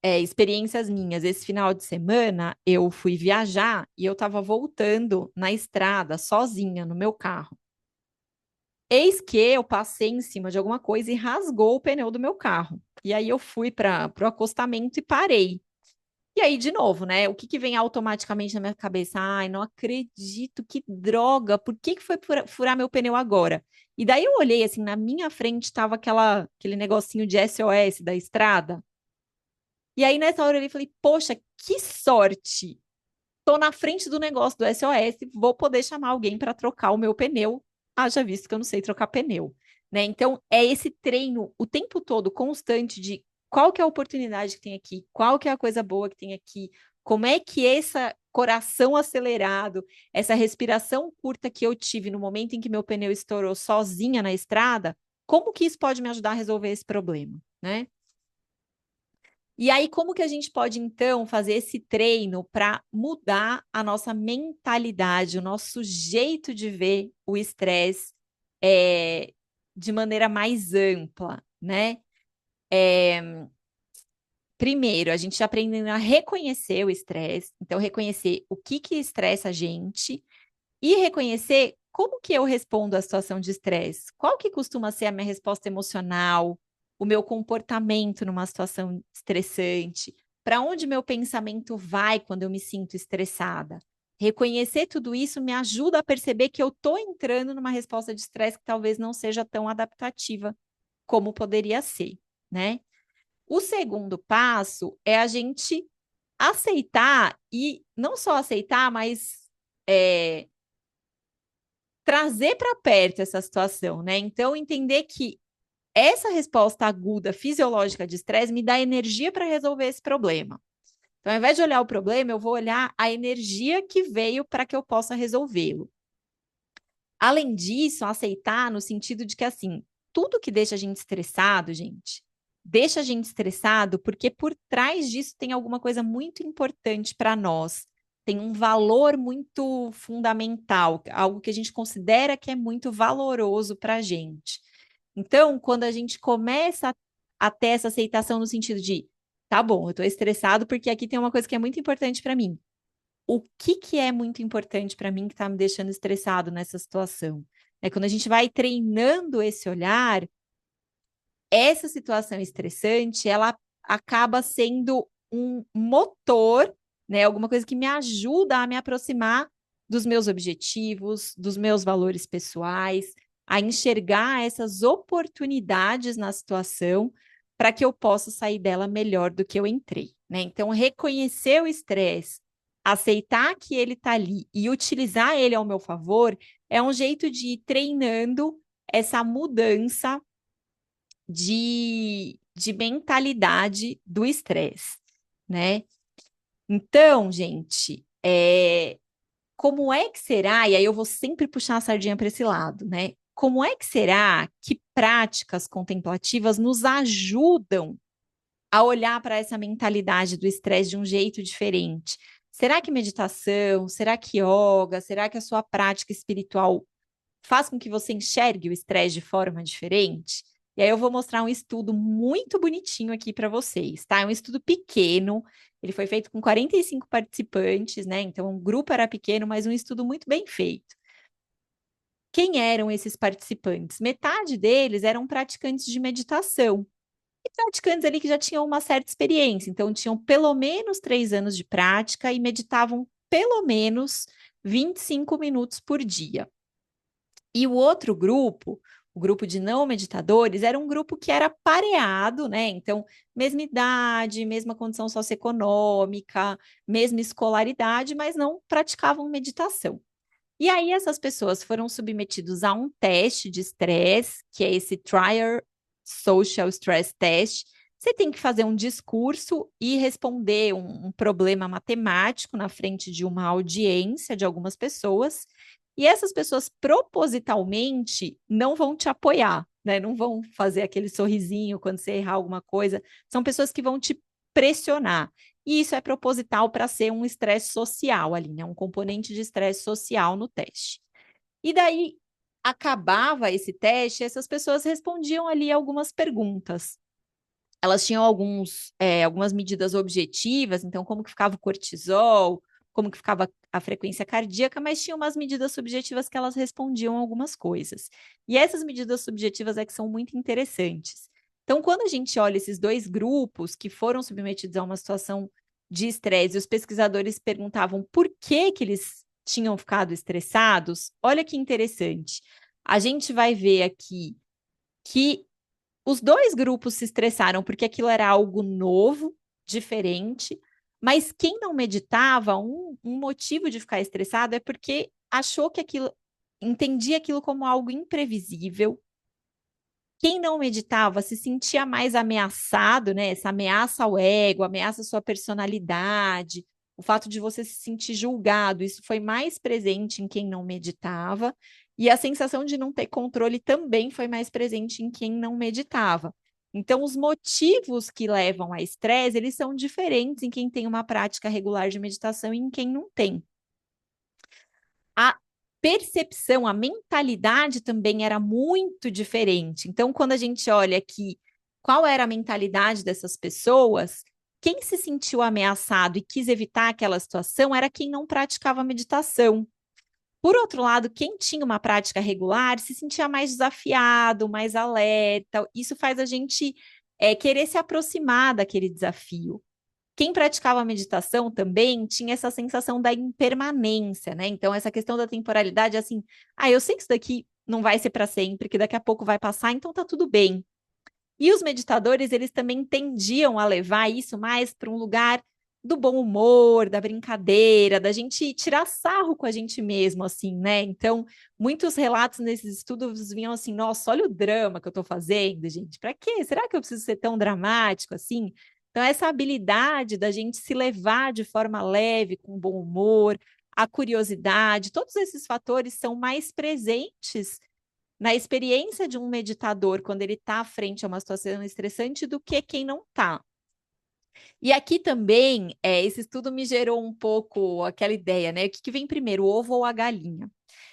experiências minhas. Esse final de semana eu fui viajar e eu estava voltando na estrada sozinha no meu carro. Eis que eu passei em cima de alguma coisa e rasgou o pneu do meu carro. E aí eu fui para o acostamento e parei. E aí, de novo, né? O que que vem automaticamente na minha cabeça? Ai, não acredito, que droga! Por que que foi furar meu pneu agora? E daí eu olhei assim, na minha frente estava aquele negocinho de SOS da estrada. E aí, nessa hora, eu falei, poxa, que sorte! Tô na frente do negócio do SOS, vou poder chamar alguém para trocar o meu pneu, haja visto que eu não sei trocar pneu, né? Então, é esse treino o tempo todo, constante, de qual que é a oportunidade que tem aqui, qual que é a coisa boa que tem aqui, como é que esse coração acelerado, essa respiração curta que eu tive no momento em que meu pneu estourou sozinha na estrada, como que isso pode me ajudar a resolver esse problema, né? E aí, como que a gente pode, então, fazer esse treino para mudar a nossa mentalidade, o nosso jeito de ver o estresse de maneira mais ampla, né? Primeiro, a gente aprendendo a reconhecer o estresse, então reconhecer o que estressa a gente e reconhecer como que eu respondo à situação de estresse, qual que costuma ser a minha resposta emocional, o meu comportamento numa situação estressante, para onde meu pensamento vai quando eu me sinto estressada. Reconhecer tudo isso me ajuda a perceber que eu estou entrando numa resposta de estresse que talvez não seja tão adaptativa como poderia ser, né? O segundo passo é a gente aceitar, e não só aceitar, mas trazer para perto essa situação, né? Então, entender que essa resposta aguda fisiológica de estresse me dá energia para resolver esse problema. Então, ao invés de olhar o problema, eu vou olhar a energia que veio para que eu possa resolvê-lo. Além disso, aceitar no sentido de que, assim, tudo que deixa a gente estressado, gente, deixa a gente estressado porque por trás disso tem alguma coisa muito importante para nós. Tem um valor muito fundamental, algo que a gente considera que é muito valoroso para a gente. Então, quando a gente começa a ter essa aceitação no sentido de, tá bom, eu estou estressado porque aqui tem uma coisa que é muito importante para mim. O que que é muito importante para mim que está me deixando estressado nessa situação? É quando a gente vai treinando esse olhar, essa situação estressante, ela acaba sendo um motor, né? Alguma coisa que me ajuda a me aproximar dos meus objetivos, dos meus valores pessoais, a enxergar essas oportunidades na situação para que eu possa sair dela melhor do que eu entrei, né? Então, reconhecer o estresse, aceitar que ele está ali e utilizar ele ao meu favor é um jeito de ir treinando essa mudança de mentalidade do estresse, né? Então, gente, como é que será? E aí eu vou sempre puxar a sardinha para esse lado, né? Como é que será que práticas contemplativas nos ajudam a olhar para essa mentalidade do estresse de um jeito diferente? Será que meditação? Será que yoga? Será que a sua prática espiritual faz com que você enxergue o estresse de forma diferente? E aí eu vou mostrar um estudo muito bonitinho aqui para vocês, tá? É um estudo pequeno, ele foi feito com 45 participantes, né? Então o grupo era pequeno, mas um estudo muito bem feito. Quem eram esses participantes? Metade deles eram praticantes de meditação. E praticantes ali que já tinham uma certa experiência, então tinham pelo menos 3 anos de prática e meditavam pelo menos 25 minutos por dia. E o outro grupo, o grupo de não meditadores, era um grupo que era pareado, né? Então, mesma idade, mesma condição socioeconômica, mesma escolaridade, mas não praticavam meditação. E aí essas pessoas foram submetidas a um teste de estresse, que é esse Trier Social Stress Test. Você tem que fazer um discurso e responder um problema matemático na frente de uma audiência de algumas pessoas. E essas pessoas propositalmente não vão te apoiar, né? Não vão fazer aquele sorrisinho quando você errar alguma coisa. São pessoas que vão te pressionar. E isso é proposital para ser um estresse social ali, né? Um componente de estresse social no teste. E daí acabava esse teste, essas pessoas respondiam ali algumas perguntas. Elas tinham algumas medidas objetivas, então como que ficava o cortisol, como que ficava a frequência cardíaca, mas tinha umas medidas subjetivas que elas respondiam algumas coisas. E essas medidas subjetivas é que são muito interessantes. Então, quando a gente olha esses dois grupos que foram submetidos a uma situação de estresse, e os pesquisadores perguntavam por que que eles tinham ficado estressados, olha que interessante. A gente vai ver aqui que os dois grupos se estressaram porque aquilo era algo novo, diferente, mas quem não meditava, um motivo de ficar estressado é porque achou que aquilo, entendia aquilo como algo imprevisível. Quem não meditava se sentia mais ameaçado, né? Essa ameaça ao ego, ameaça à sua personalidade, o fato de você se sentir julgado, isso foi mais presente em quem não meditava, e a sensação de não ter controle também foi mais presente em quem não meditava. Então, os motivos que levam a estresse, eles são diferentes em quem tem uma prática regular de meditação e em quem não tem. A percepção, a mentalidade também era muito diferente. Então, quando a gente olha aqui qual era a mentalidade dessas pessoas, quem se sentiu ameaçado e quis evitar aquela situação era quem não praticava meditação. Por outro lado, quem tinha uma prática regular se sentia mais desafiado, mais alerta. Isso faz a gente querer se aproximar daquele desafio. Quem praticava meditação também tinha essa sensação da impermanência, né? Então, essa questão da temporalidade, assim, eu sei que isso daqui não vai ser para sempre, que daqui a pouco vai passar, então tá tudo bem. E os meditadores, eles também tendiam a levar isso mais para um lugar do bom humor, da brincadeira, da gente tirar sarro com a gente mesmo, assim, né? Então, muitos relatos nesses estudos vinham assim: nossa, olha o drama que eu estou fazendo, gente. Para quê? Será que eu preciso ser tão dramático assim? Então, essa habilidade da gente se levar de forma leve, com bom humor, a curiosidade, todos esses fatores são mais presentes na experiência de um meditador quando ele está frente a uma situação estressante do que quem não está. E aqui também, esse estudo me gerou um pouco aquela ideia, né? O que vem primeiro, o ovo ou a galinha?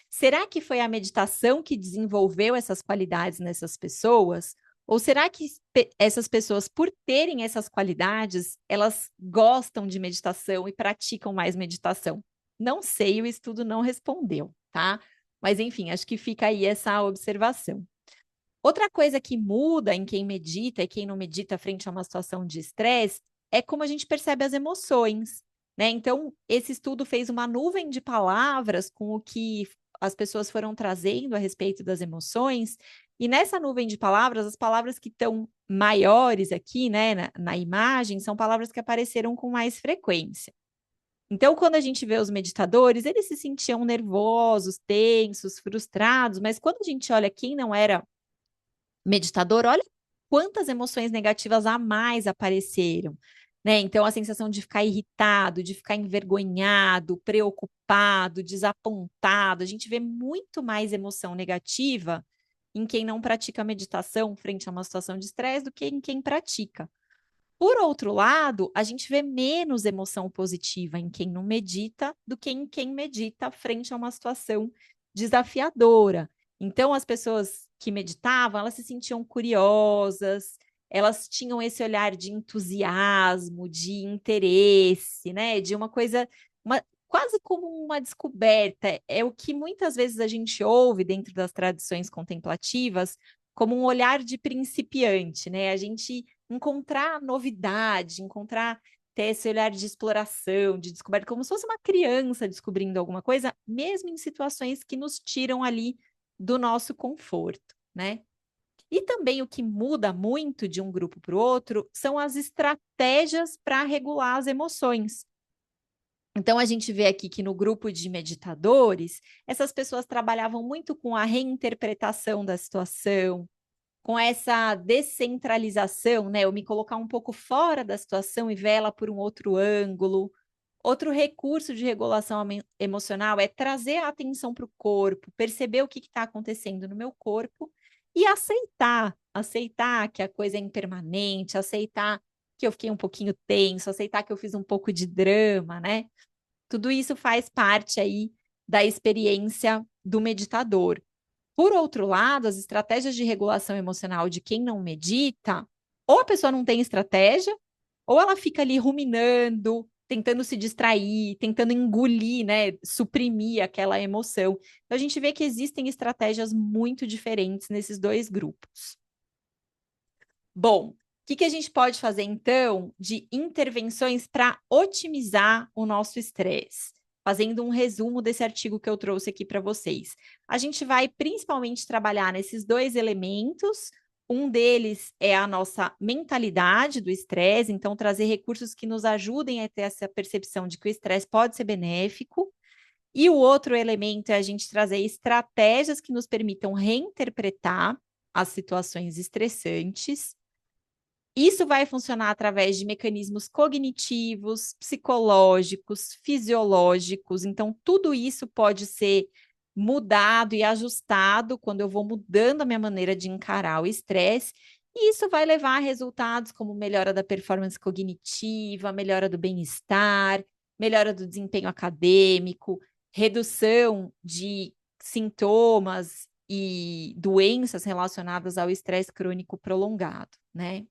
Será que foi a meditação que desenvolveu essas qualidades nessas pessoas? Ou será que essas pessoas, por terem essas qualidades, elas gostam de meditação e praticam mais meditação? Não sei, o estudo não respondeu, tá? Mas, enfim, acho que fica aí essa observação. Outra coisa que muda em quem medita e quem não medita frente a uma situação de estresse é como a gente percebe as emoções, né? Então, esse estudo fez uma nuvem de palavras com o que as pessoas foram trazendo a respeito das emoções, e nessa nuvem de palavras, as palavras que estão maiores aqui, né, na imagem, são palavras que apareceram com mais frequência. Então, quando a gente vê os meditadores, eles se sentiam nervosos, tensos, frustrados, mas quando a gente olha quem não era meditador, olha quantas emoções negativas a mais apareceram, né? Então, a sensação de ficar irritado, de ficar envergonhado, preocupado, desapontado, a gente vê muito mais emoção negativa em quem não pratica meditação frente a uma situação de estresse do que em quem pratica. Por outro lado, a gente vê menos emoção positiva em quem não medita do que em quem medita frente a uma situação desafiadora. Então, as pessoas que meditavam, elas se sentiam curiosas, elas tinham esse olhar de entusiasmo, de interesse, né? De uma coisa, quase como uma descoberta. É o que muitas vezes a gente ouve dentro das tradições contemplativas como um olhar de principiante, né? A gente encontrar novidade, ter esse olhar de exploração, de descoberta, como se fosse uma criança descobrindo alguma coisa, mesmo em situações que nos tiram ali do nosso conforto, né? E também o que muda muito de um grupo para o outro são as estratégias para regular as emoções. Então, a gente vê aqui que no grupo de meditadores, essas pessoas trabalhavam muito com a reinterpretação da situação, com essa descentralização, né? Eu me colocar um pouco fora da situação e ver ela por um outro ângulo. Outro recurso de regulação emocional é trazer a atenção para o corpo, perceber o que está acontecendo no meu corpo e aceitar que a coisa é impermanente, aceitar que eu fiquei um pouquinho tenso, aceitar que eu fiz um pouco de drama, né? Tudo isso faz parte aí da experiência do meditador. Por outro lado, as estratégias de regulação emocional de quem não medita, ou a pessoa não tem estratégia, ou ela fica ali ruminando, tentando se distrair, tentando engolir, né, suprimir aquela emoção. Então a gente vê que existem estratégias muito diferentes nesses dois grupos. Bom, o que a gente pode fazer então de intervenções para otimizar o nosso estresse? Fazendo um resumo desse artigo que eu trouxe aqui para vocês. A gente vai principalmente trabalhar nesses dois elementos. Um deles é a nossa mentalidade do estresse, então trazer recursos que nos ajudem a ter essa percepção de que o estresse pode ser benéfico. E o outro elemento é a gente trazer estratégias que nos permitam reinterpretar as situações estressantes. Isso vai funcionar através de mecanismos cognitivos, psicológicos, fisiológicos. Então, tudo isso pode ser mudado e ajustado quando eu vou mudando a minha maneira de encarar o estresse. E isso vai levar a resultados como melhora da performance cognitiva, melhora do bem-estar, melhora do desempenho acadêmico, redução de sintomas e doenças relacionadas ao estresse crônico prolongado, né?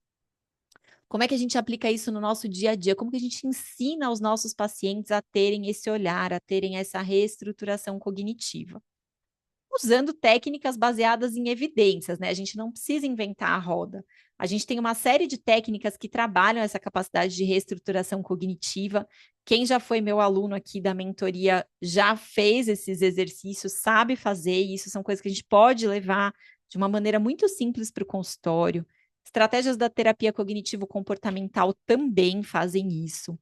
Como é que a gente aplica isso no nosso dia a dia? Como que a gente ensina os nossos pacientes a terem esse olhar, a terem essa reestruturação cognitiva? Usando técnicas baseadas em evidências, né? A gente não precisa inventar a roda. A gente tem uma série de técnicas que trabalham essa capacidade de reestruturação cognitiva. Quem já foi meu aluno aqui da mentoria já fez esses exercícios, sabe fazer, e isso são coisas que a gente pode levar de uma maneira muito simples para o consultório. Estratégias da terapia cognitivo-comportamental também fazem isso.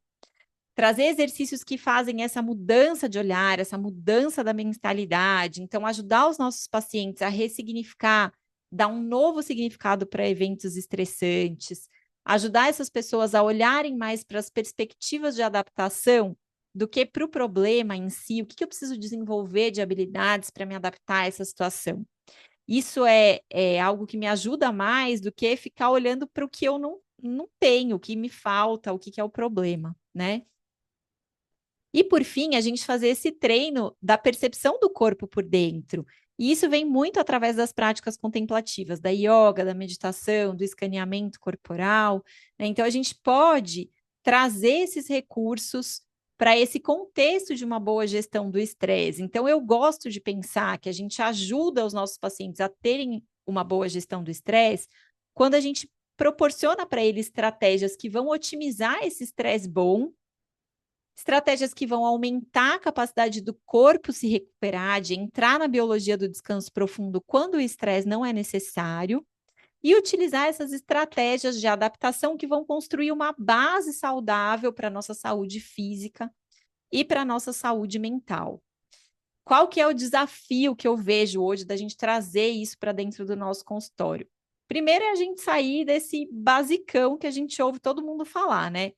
Trazer exercícios que fazem essa mudança de olhar, essa mudança da mentalidade. Então, ajudar os nossos pacientes a ressignificar, dar um novo significado para eventos estressantes, ajudar essas pessoas a olharem mais para as perspectivas de adaptação do que para o problema em si, o que eu preciso desenvolver de habilidades para me adaptar a essa situação. Isso é algo que me ajuda mais do que ficar olhando para o que eu não tenho, o que me falta, o que é o problema, né? E por fim, a gente fazer esse treino da percepção do corpo por dentro. E isso vem muito através das práticas contemplativas, da yoga, da meditação, do escaneamento corporal, né? Então, a gente pode trazer esses recursos para esse contexto de uma boa gestão do estresse. Então, eu gosto de pensar que a gente ajuda os nossos pacientes a terem uma boa gestão do estresse quando a gente proporciona para eles estratégias que vão otimizar esse estresse bom, estratégias que vão aumentar a capacidade do corpo se recuperar, de entrar na biologia do descanso profundo quando o estresse não é necessário, e utilizar essas estratégias de adaptação que vão construir uma base saudável para a nossa saúde física e para a nossa saúde mental. Qual que é o desafio que eu vejo hoje da gente trazer isso para dentro do nosso consultório? Primeiro é a gente sair desse basicão que a gente ouve todo mundo falar, né?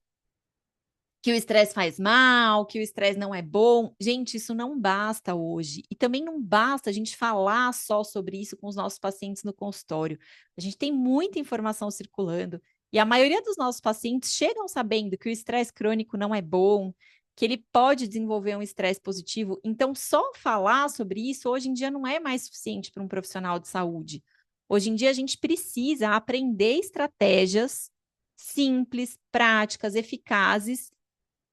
Que o estresse faz mal, que o estresse não é bom. Gente, isso não basta hoje. E também não basta a gente falar só sobre isso com os nossos pacientes no consultório. A gente tem muita informação circulando e a maioria dos nossos pacientes chegam sabendo que o estresse crônico não é bom, que ele pode desenvolver um estresse positivo. Então, só falar sobre isso hoje em dia não é mais suficiente para um profissional de saúde. Hoje em dia, a gente precisa aprender estratégias simples, práticas, eficazes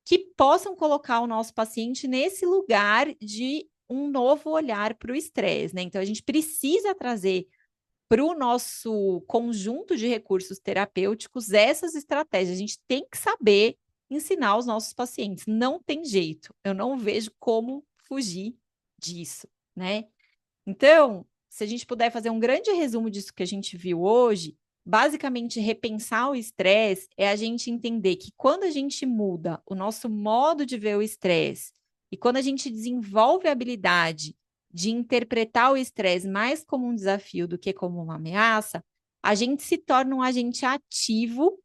que possam colocar o nosso paciente nesse lugar de um novo olhar para o estresse, né? Então, a gente precisa trazer para o nosso conjunto de recursos terapêuticos essas estratégias. A gente tem que saber ensinar os nossos pacientes. Não tem jeito. Eu não vejo como fugir disso, né? Então, se a gente puder fazer um grande resumo disso que a gente viu hoje, basicamente repensar o estresse é a gente entender que quando a gente muda o nosso modo de ver o estresse e quando a gente desenvolve a habilidade de interpretar o estresse mais como um desafio do que como uma ameaça, a gente se torna um agente ativo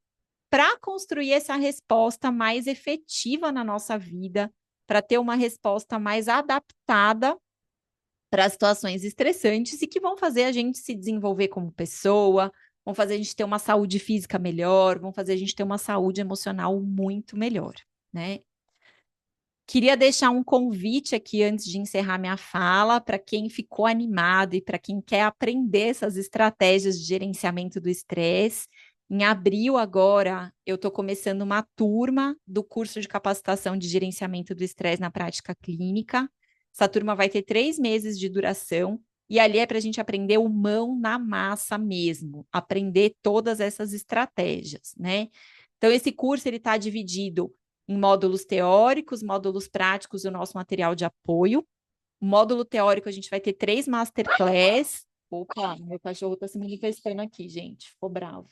para construir essa resposta mais efetiva na nossa vida, para ter uma resposta mais adaptada para situações estressantes e que vão fazer a gente se desenvolver como pessoa, vão fazer a gente ter uma saúde física melhor, vão fazer a gente ter uma saúde emocional muito melhor, né? Queria deixar um convite aqui antes de encerrar minha fala para quem ficou animado e para quem quer aprender essas estratégias de gerenciamento do estresse. Em abril, agora, eu estou começando uma turma do curso de capacitação de gerenciamento do estresse na prática clínica. Essa turma vai ter 3 meses de duração e ali é para a gente aprender o mão na massa mesmo, aprender todas essas estratégias, né? Então, esse curso ele está dividido em módulos teóricos, módulos práticos e o nosso material de apoio. O módulo teórico, a gente vai ter 3 masterclass. Opa, meu cachorro está se manifestando aqui, gente, ficou bravo.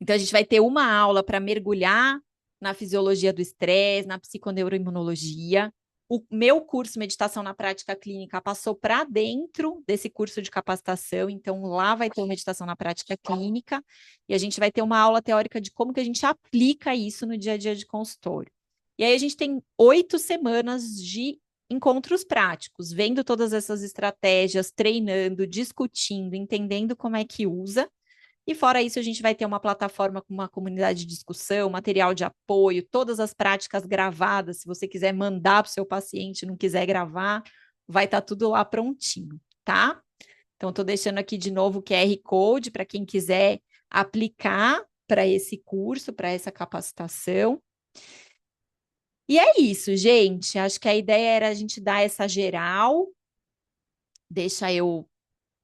Então, a gente vai ter uma aula para mergulhar na fisiologia do estresse, na psiconeuroimunologia. O meu curso Meditação na Prática Clínica passou para dentro desse curso de capacitação, então lá vai ter o Meditação na Prática Clínica e a gente vai ter uma aula teórica de como que a gente aplica isso no dia a dia de consultório. E aí a gente tem 8 semanas de encontros práticos, vendo todas essas estratégias, treinando, discutindo, entendendo como é que usa. E fora isso, a gente vai ter uma plataforma com uma comunidade de discussão, material de apoio, todas as práticas gravadas. Se você quiser mandar para o seu paciente, não quiser gravar, vai estar tudo lá prontinho, tá? Então, estou deixando aqui de novo o QR Code para quem quiser aplicar para esse curso, para essa capacitação. E é isso, gente. Acho que a ideia era a gente dar essa geral. Deixa eu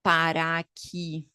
parar aqui